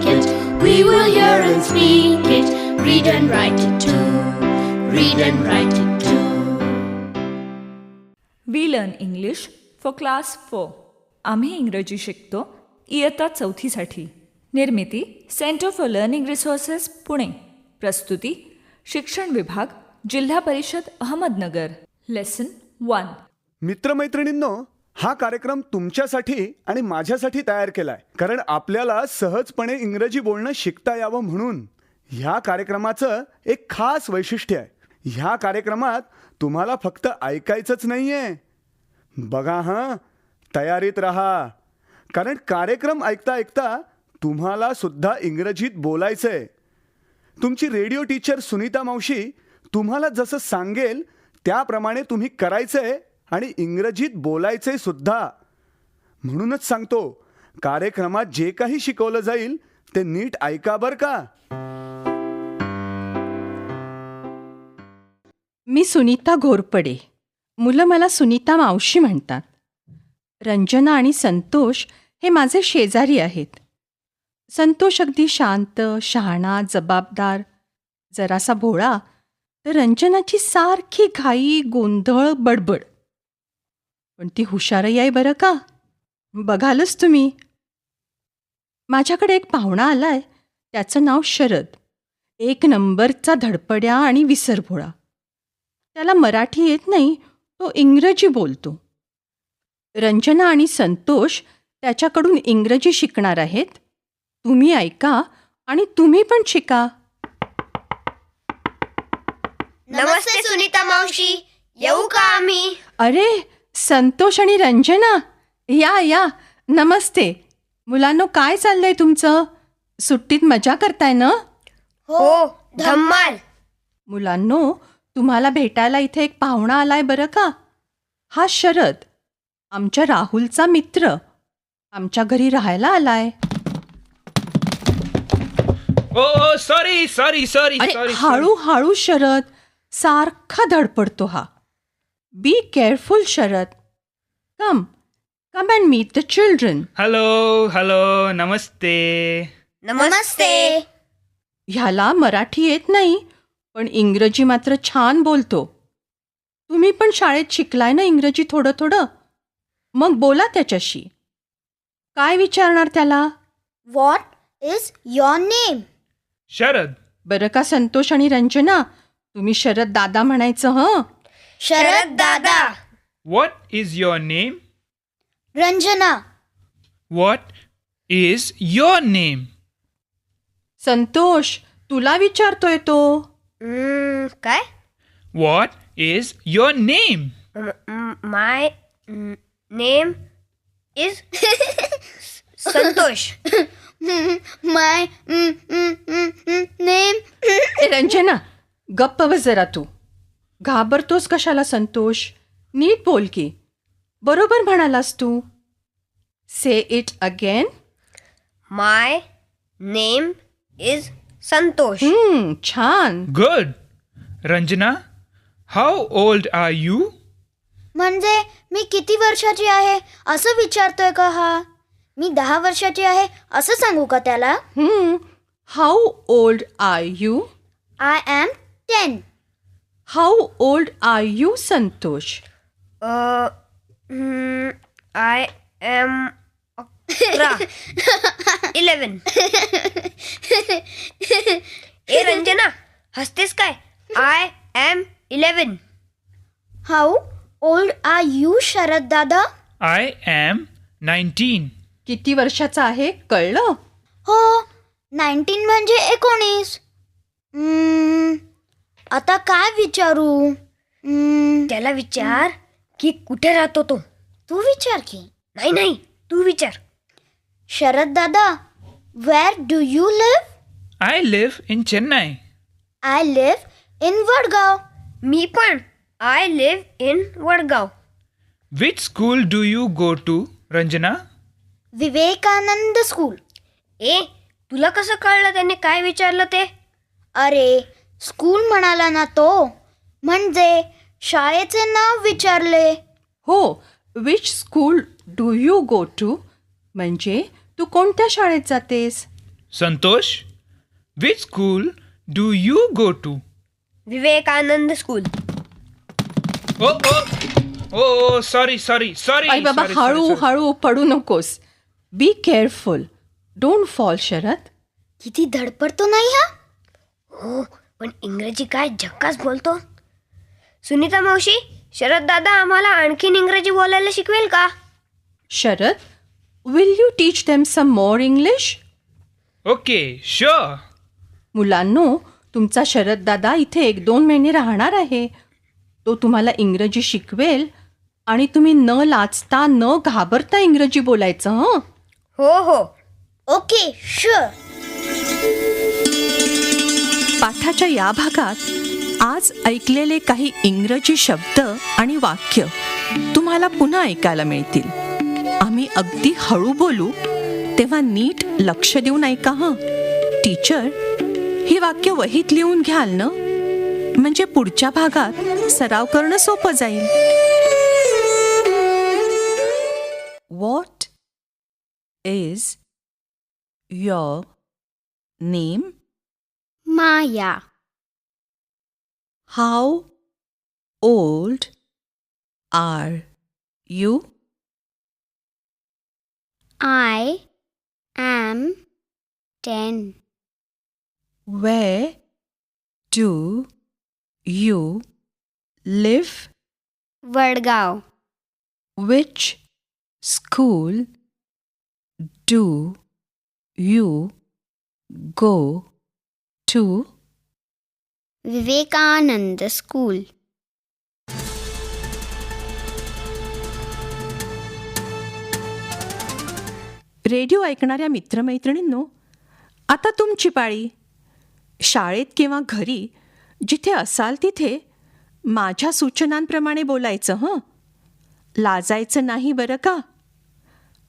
it. We will hear and speak it. Read and write it too. Read and write it too. We learn English for class 4. आम्ही इंग्रजी शिकतो इयत्ता 4साठी. निर्मिती centre for learning resources Pune. प्रस्तुती शिक्षण विभाग जिल्हा परिषद अहमदनगर. लेसन 1. मित्रमैत्रिणींनो, हा कार्यक्रम तुमच्यासाठी आणि माझ्यासाठी तयार केलाय, कारण आपल्याला सहजपणे इंग्रजी बोलणं शिकता यावं म्हणून. ह्या कार्यक्रमाचं एक खास वैशिष्ट्य आहे. ह्या कार्यक्रमात तुम्हाला फक्त ऐकायचंच नाहीये. बघा हां, तयारीत राहा, कारण कार्यक्रम ऐकता ऐकता तुम्हाला सुद्धा इंग्रजीत बोलायचंय. तुमची रेडिओ टीचर सुनीता मावशी तुम्हाला जसं सांगेल त्याप्रमाणे तुम्ही करायचंय आणि इंग्रजीत बोलायचंय सुद्धा. म्हणूनच सांगतो, कार्यक्रमात जे काही शिकवलं जाईल ते नीट ऐका बरं का. मी सुनीता घोरपडे. मुलं मला सुनीता मावशी म्हणतात. रंजना आणि संतोष हे माझे शेजारी आहेत. संतोष अगदी शांत, शहाणा, जबाबदार, जरासा भोळा, तर रंजनाची सारखी घाई, गोंधळ, बडबड. पण ती हुशारही आहे बरं का. बघालच तुम्ही. माझ्याकडे एक पाहुणा आलाय, त्याचं नाव शरद. 1 नंबरचा धडपड्या आणि विसरभोळा. त्याला मराठी येत नाही, तो इंग्रजी बोलतो. रंजना आणि संतोष त्याच्याकडून इंग्रजी शिकणार आहेत. तुम्ही ऐका आणि तुम्ही पण शिका. नमस्ते सुनीता मावशी, येऊ का आम्ही? अरे संतोष आणि रंजना, या या. नमस्ते. मुलांनो, काय चाललंय तुमचं? सुट्टीत मजा करताय ना? हो, धम्माल. मुलांनो, तुम्हाला भेटायला इथे एक पाहुणा आलाय बरं का. हा शरद, आमच्या राहुलचा मित्र, आमच्या घरी राहायला आलाय. ओ सॉरी अरे हळू हळू शरद, सारखा धडपडतो हा. Be careful Sharad. Come come and meet the children. Hello नमस्ते. नमस्ते. ह्याला मराठी येत नाही, पण इंग्रजी मात्र छान बोलतो. तुम्ही पण शाळेत शिकलाय ना इंग्रजी थोडं थोडं, मग बोला त्याच्याशी. काय विचारणार त्याला? What is your name? Sharad. बरं का संतोष आणि रंजना, तुम्ही शरद दादा म्हणायचं हं. शरद दादा. What is your name? Ranjana. What is your name? Santosh, तुला विचारतोय तो. काय? What is your name? My name is Santosh. My name. ए रंजना, गप्प बस जरा तू. घाबरतोस कशाला संतोष? नीट बोल की. बरोबर म्हणालास तू. Say it again. My name is Santosh. छान. Good. Ranjana, how old are you? म्हणजे मी किती वर्षाची आहे असं विचारतोय का हा? मी 10 वर्षाची आहे असं सांगू का त्याला? How old are you? I am 10. How old are you Santosh? I am 11. ए रंजना, हसतेस काय? I am 11. How old are you Sharad दादा? I am 19. किती वर्षाचा आहे कळलं? हो, 19 म्हणजे 19. आता काय विचारू? त्याला विचार की कुठे राहतो तो. तू विचार की. नाही, तू विचार. शरद दादा, where do you live? I live in Chennai. I live in Vadgaon. मी पण. I live in Vadgaon. Which school do you go to, Ranjana? Vivekanand school. ए, तुला कसं कळलं त्याने काय विचारलं ते? अरे, स्कूल म्हणाला ना तो, म्हणजे शाळेचे नाव विचारले. हो, which school do you go to म्हणजे तू कोणत्या शाळेत जातेस? Santosh, which school do you go to? Vivekanand school. Oh, sorry. आई बाबा, हळू हळू पडू नकोस. Be careful. Don't fall. Sharad, किती धडपडतो नाही हा. हो, पण इंग्रजी काय झक्कास बोलतो. सुनीता मावशी, शरद दादा आम्हाला आणखीन इंग्रजी बोलायला शिकवेल का? Sharad, will you teach them some more English? Okay, sure. मुलांनो, तुमचा शरद दादा इथे 1-2 महिने राहणार आहे. तो तुम्हाला इंग्रजी शिकवेल आणि तुम्ही न लाजता न घाबरता इंग्रजी बोलायचं. हं? हो. Okay, sure. पाठाच्या या भागात आज ऐकलेले काही इंग्रजी शब्द आणि वाक्य तुम्हाला पुन्हा ऐकायला मिळतील. आम्ही अगदी हळू बोलू, तेव्हा नीट लक्ष देऊन ऐका. हं. टीचर, ही वाक्य वहीत लिहून घ्याल ना, म्हणजे पुढच्या भागात सराव करणं सोपं जाईल. What is your name? Maya. How old are you? I am 10. Where do you live? Vadgaon. Which school do you go to? Vivekanand school. Radio ऐकणाऱ्या मित्रमैत्रिणींनो, आता तुमची पाळी. शाळेत किंवा घरी जिथे असाल तिथे माझ्या सूचनांप्रमाणे बोलायचं. हं, लाजायचं नाही बरं का.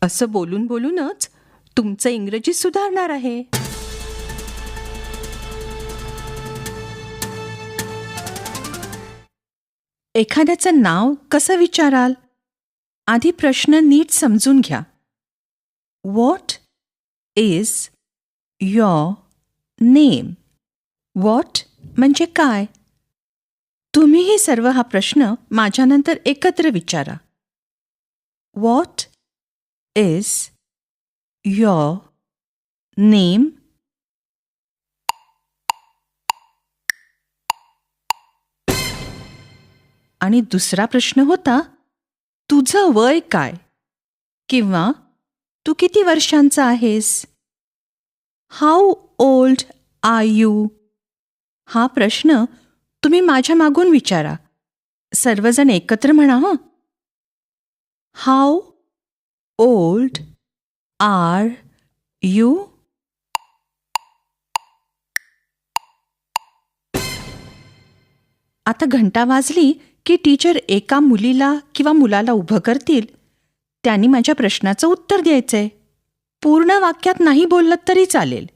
असं बोलून बोलूनच तुमचं इंग्रजी सुधारणार आहे. एखाद्याचं नाव कसं विचाराल? आधी प्रश्न नीट समजून घ्या. What is your name? What म्हणजे काय? तुम्हीही सर्व हा प्रश्न माझ्यानंतर एकत्र विचारा. What is your name? आणि दुसरा प्रश्न होता, तुझं वय काय? किंवा तू किती वर्षांचा आहेस? How old are you? हा प्रश्न तुम्ही माझ्या मागून विचारा. सर्वजण एकत्र म्हणा. हं. How old are you? आता घंटा वाजली की टीचर एका मुलीला किंवा मुलाला उभं करतील. त्यांनी माझ्या प्रश्नाचं उत्तर द्यायचंय. पूर्ण वाक्यात नाही बोललं तरी चालेल.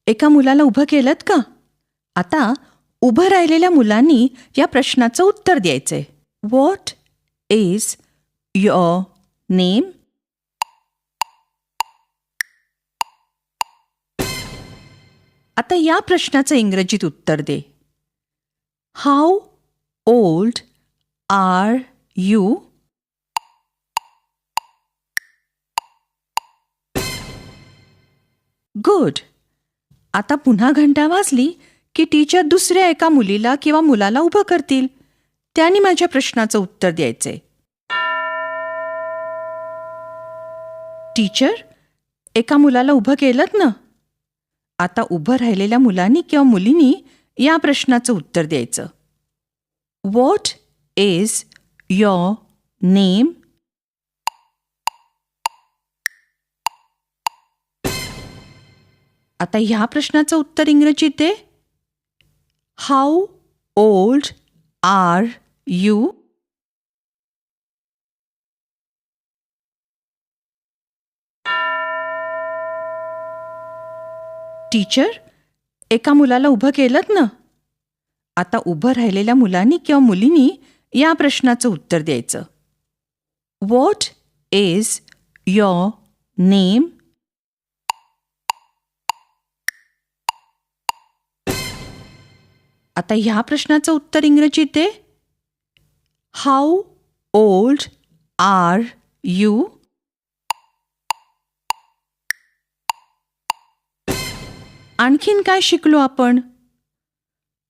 एका मुलाला उभं केलंत का? आता उभं राहिलेल्या मुलांनी या प्रश्नाचं उत्तर द्यायचंय. What is your name? आता या प्रश्नाचं इंग्रजीत उत्तर दे. How old are you? Good. आता पुन्हा घंटा वाजली की टीचर दुसऱ्या एका मुलीला किंवा मुलाला उभं करतील. त्यांनी माझ्या प्रश्नाचं उत्तर द्यायचंय. टीचर, एका मुलाला उभं केलंत ना. आता उभं राहिलेल्या मुलांनी किंवा मुलींनी या प्रश्नाचं उत्तर द्यायचं. What is your name? आता ह्या प्रश्नाचं उत्तर इंग्रजीत दे. How old are you? Teacher, एका मुलाला उभं केलंत ना. आता उभं राहिलेल्या मुलांनी किंवा मुलींनी या प्रश्नाचं उत्तर द्यायचं. What is your name. आता ह्या प्रश्नाचं उत्तर इंग्रजीत दे. How old are you? आणखीन काय शिकलो आपण?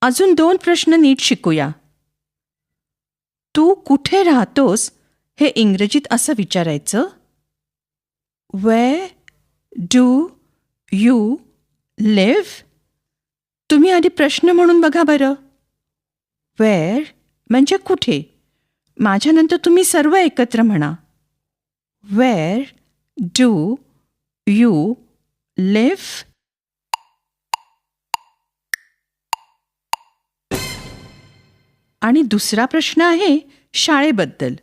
अजून 2 प्रश्न नीट शिकूया. तू कुठे राहतोस हे इंग्रजीत असं विचारायचं. Where do you live? तुम्ही आधी प्रश्न म्हणून बघा बरं. Where म्हणजे कुठे. माझ्यानंतर तुम्ही सर्व एकत्र म्हणा. Where do you live? आणि दुसरा प्रश्न आहे शाळेबद्दल.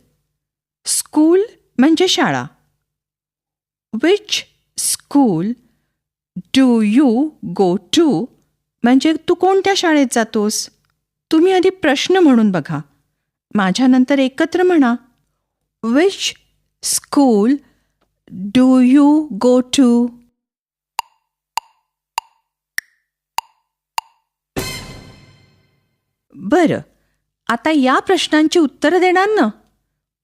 स्कूल म्हणजे शाळा. Which school do you go to? म्हणजे तू कोणत्या शाळेत जातोस. तुम्ही आधी प्रश्न म्हणून बघा. माझ्यानंतर एकत्र म्हणा. Which school do you go to? बरं, आता या प्रश्नांची उत्तरं देणार ना?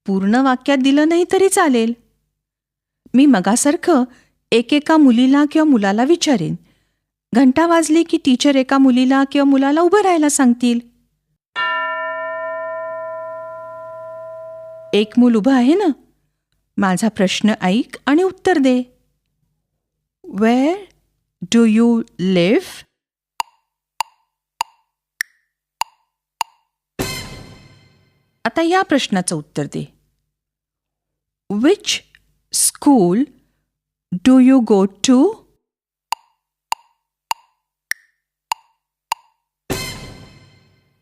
पूर्ण वाक्यात दिलं नाही तरी चालेल. मी मगासारखं एकेका मुलीला किंवा मुलाला विचारेन. घंटा वाजली की टीचर एका मुलीला किंवा मुलाला उभं राहायला सांगतील. एक मूल उभं आहे ना? माझा प्रश्न ऐक आणि उत्तर दे. Where do you live? आता या प्रश्नाचं उत्तर दे. Which school do you go to?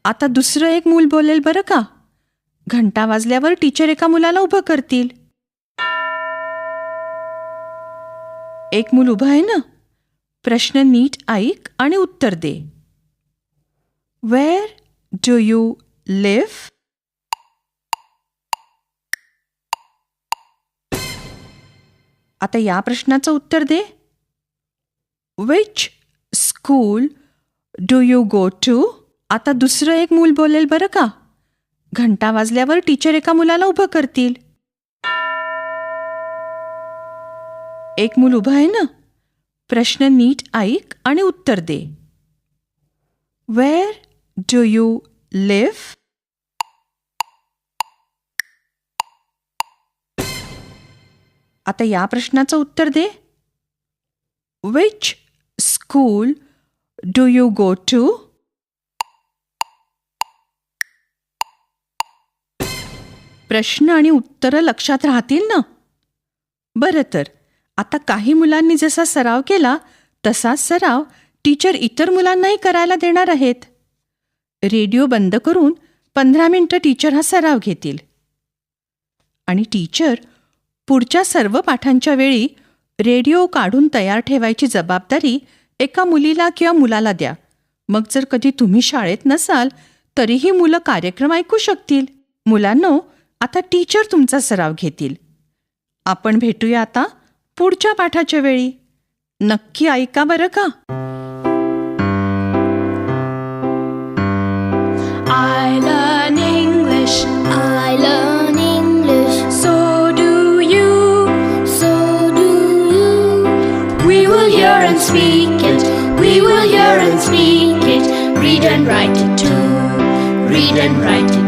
आता दुसरं एक मूल बोलेल बरं का. घंटा वाजल्यावर टीचर एका मुलाला उभं करतील. एक मूल उभं आहे ना? प्रश्न नीट ऐक आणि उत्तर दे. Where do you live? आता या प्रश्नाचं उत्तर दे. Which school do you go to? आता दुसरं एक मूल बोलेल बरं का. घंटा वाजल्यावर टीचर एका मुलाला उभं करतील. एक मूल उभं आहे ना? प्रश्न नीट ऐक आणि उत्तर दे. Where do you live? आता या प्रश्नाचं उत्तर दे. Which school do you go to? प्रश्न आणि उत्तरं लक्षात राहतील ना? बरं तर, आता काही मुलांनी जसा सराव केला तसाच सराव टीचर इतर मुलांनाही करायला देणार आहेत. रेडिओ बंद करून 15 मिनिटं टीचर हा सराव घेतील. आणि टीचर पुढच्या सर्व पाठांच्या वेळी रेडिओ काढून तयार ठेवायची जबाबदारी एका मुलीला किंवा मुलाला द्या. मग जर कधी तुम्ही शाळेत नसाल तरीही मुलं कार्यक्रम ऐकू शकतील. मुलांनो, आता टीचर तुमचा सराव घेतील. आपण भेटूया आता पुढच्या पाठाच्या वेळी. नक्की ऐका बरं का. I learn English. I learn English. So do you. So do you. We will hear and speak it. We will hear and speak it. Read and write it too. Read and write it